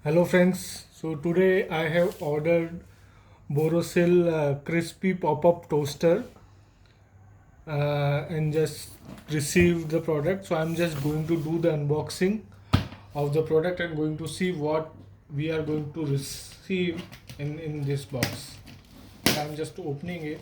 Hello friends, so today I have ordered Borosil crispy pop-up toaster and just received the product. So I'm just going to do the unboxing of the product and going to see what we are going to receive in this box. I'm just opening it.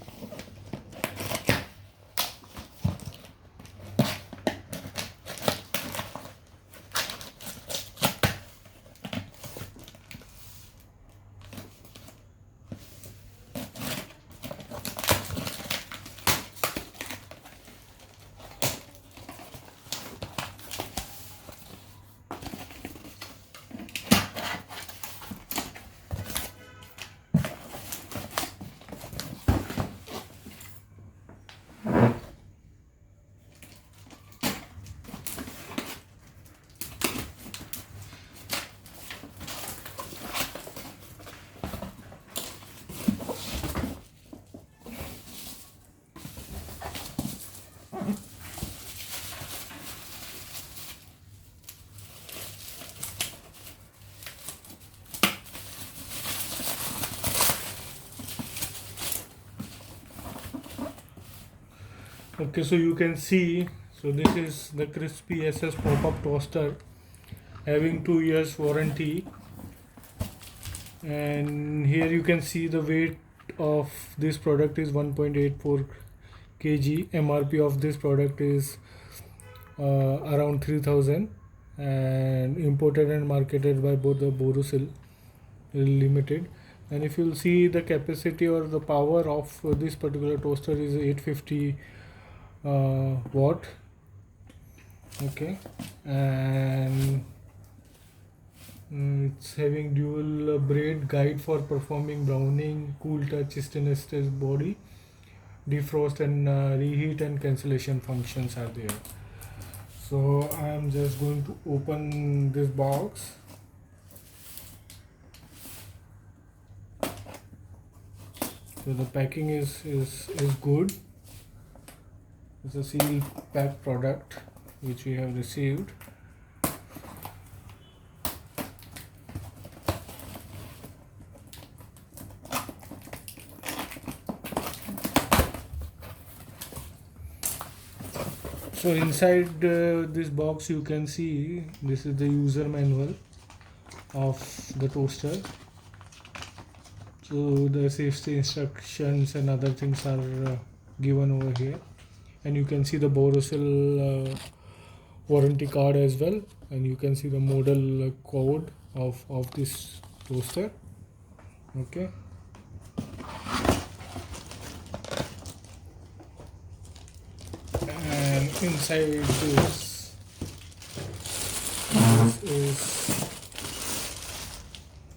Okay, so you can see, so this is the Crispy SS pop-up toaster having 2 years warranty, and here you can see the weight of this product is 1.84 kg. MRP of this product is around 3000 and imported and marketed by both the Borosil Limited. And if you'll see, the capacity or the power of this particular toaster is 850 watt. Okay, and it's having dual braid guide for performing browning, cool touch, stainless steel body, defrost and reheat and cancellation functions are there. So I am just going to open this box. So the packing is good. It's a seal pack product which we have received. So inside this box you can see this is the user manual of the toaster. So the safety instructions and other things are given over here, and you can see the Borosil warranty card as well, and you can see the model code of this toaster. Okay, and inside this is,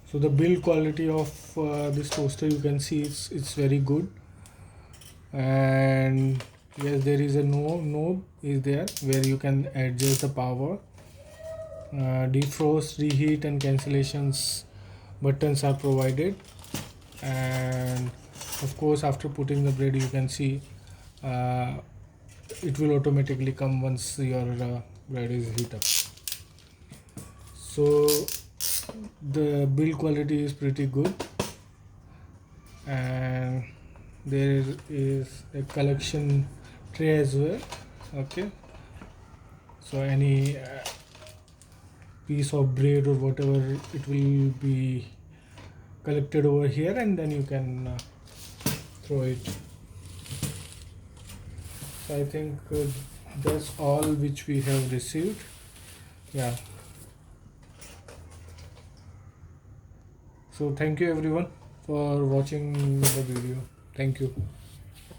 so the build quality of this toaster, you can see it's very good. And yes, there is a knob is there where you can adjust the power. Defrost, reheat and cancellations buttons are provided, and of course after putting the bread you can see it will automatically come once your bread is heat up. So the build quality is pretty good, and there is a collection tray as well. Okay, so any piece of bread or whatever, it will be collected over here and then you can throw it. So I think that's all which we have received. Yeah, so thank you everyone for watching the video. Thank you.